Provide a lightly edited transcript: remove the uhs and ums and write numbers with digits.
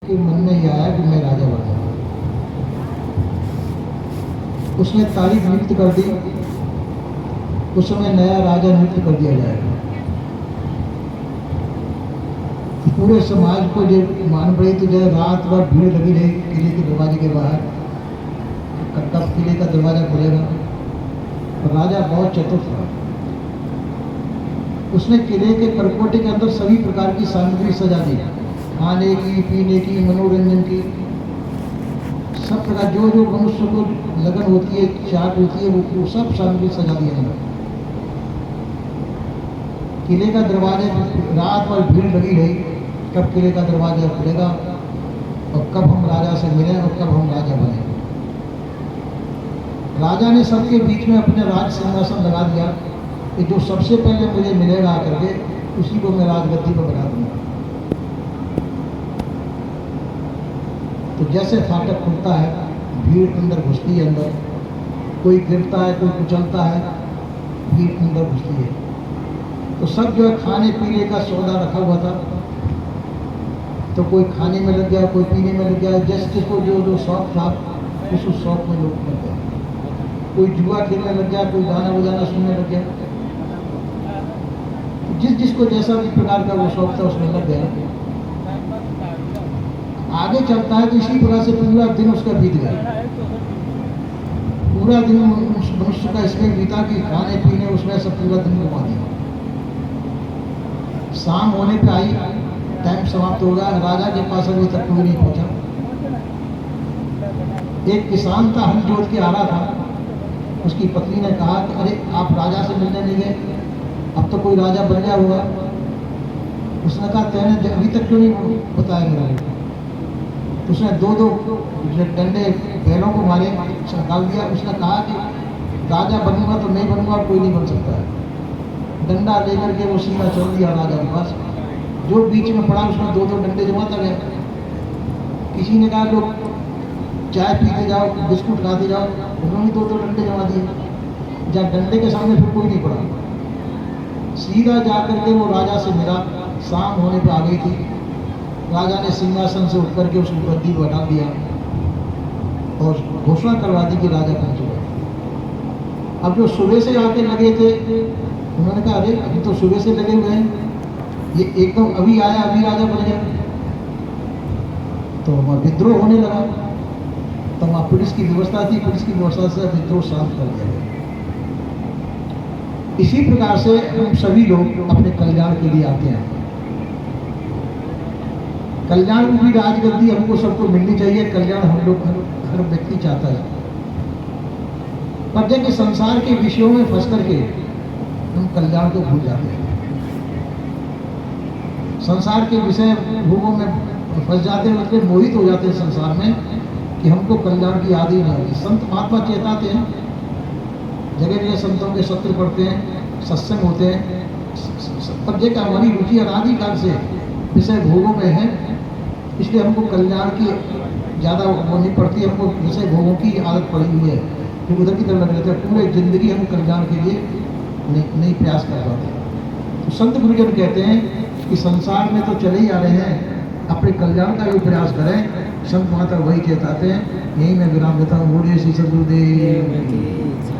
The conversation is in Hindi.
के मन में ही आया कि मैं राजा बनूंगा। उसने तारीख नियुक्त कर दी। उस समय नया राजा नियुक्त कर दिया जाएगा। पूरे समाज को जो मान पड़ी तो जो रात भर भीड़ लगी रही किले के दरवाजे के बाहर, कब किले का दरवाजा खुलेगा। और राजा बहुत चतुर था। उसने किले के परकोटे के अंदर सभी प्रकार की सामग्री सजा दी, खाने की, पीने की, मनोरंजन की, सब प्रकार जो जो मनुष्य को लगन होती है, चाट होती है, वो सब सामग्री सजा दी अंदर। किले का दरवाजे रात भर भीड़ लगी रही, कब किले का दरवाजा खुलेगा और कब हम राजा से मिलें और कब हम राजा बने। राजा ने सबके बीच में अपने राज सिंहासन लगा दिया कि जो सबसे पहले मुझे मिलेगा आकर के उसी को मैं राजगद्दी पर बना दूंगा। तो जैसे फाटक खुलता है, भीड़ अंदर घुसती है, अंदर कोई गिरता है, कोई कुचलता है, भीड़ अंदर घुसती है। तो सब जो है खाने पीने का सौदा रखा हुआ था, तो कोई खाने में लग गया, कोई पीने में लग गया, जैसे जिसको जो जो शौक था उस शौक में लोग लग गए। कोई जुआ खेलने लग गया, कोई गाना बजाना सुनने लग गया। जिस जिसको जैसा भी प्रकार का वो शौक था उसमें लग गया। आगे चलता है तो इसी प्रकार से पूरा दिन उसका बीत गया। पूरा दिन उस मनुष्य का इसमें बीता कि खाने पीने उसमें सब पूरा दिन घुमा दिया। शाम होने पे आई, टाइम समाप्त हो गया, राजा के पास अभी तक कोई नहीं पहुंचा। एक किसान था, हल जोत के आ रहा था। उसकी पत्नी ने कहा कि अरे आप राजा से मिलने नहीं गए, अब तो कोई राजा बन गया होगा। उसने कहा तेने अभी तक क्यों नहीं बताया मेरे को। उसने दो डंडे बैलों को मारे, डाल दिया। उसने कहा कि राजा बनूंगा तो नहीं बनूंगा, कोई नहीं बन सकता है। डंडा लेकर के वो सीधा चल दिया राजा के पास। जो बीच में पड़ा उसमें दो डंडे जमाता गया। किसी ने कहा लोग चाय पीते जाओ, बिस्कुट खाते जाओ, उन्होंने दो डंडे जमा दिए। जब डंडे के सामने फिर कोई नहीं पड़ा। सीधा जाकर के वो राजा से मिला। शाम होने पर आ गई थी। राजा ने सिंहासन से उठ करके उसको गद्दी पर हटा दिया और घोषणा करवा दी कि राजा बन चुका। अब जो सुबह से आके लगे थे उन्होंने कहा अरे अभी तो सुबह से लगे हुए हैं, ये एकदम अभी आया अभी राजा बन गया। तो वहाँ विद्रोह होने लगा। तो वहाँ पुलिस की व्यवस्था थी, पुलिस की व्यवस्था से विद्रोह शांत कर दिया गया। इसी प्रकार से हम सभी लोग अपने कल्याण के लिए आते हैं। कल्याण में भी राजगद्दी हमको सबको मिलनी चाहिए। कल्याण हम लोग हर व्यक्ति चाहता है। पर जब संसार के विषयों में फंस करके हम कल्याण को भूल जाते हैं, संसार के विषय भोगों में फंस जाते हैं, मतलब मोहित हो जाते हैं संसार में कि हमको कल्याण की याद ही नहीं आती। संत महात्मा चेताते हैं, जगह जगह संतों के सत्र पढ़ते हैं, सत्संग होते हैं। पर जगह हमारी रुचि अनादिकाल से विषय भोगों में है, इसलिए हमको कल्याण की ज़्यादा वो नहीं पड़ती। हमको विषय भोगों की आदत पड़ी हुई है, जो उधर की तरफ लग रहते हैं। पूरे जिंदगी हम कल्याण के लिए नहीं प्रयास कर पाते। तो संत गुरुजन कहते हैं कि संसार में तो चले ही आ रहे हैं, अपने कल्याण का भी प्रयास करें। संत माता वही चेताते हैं। यही मैं विराम देता हूँ। बोलिए श्री सद्गुरुदेव।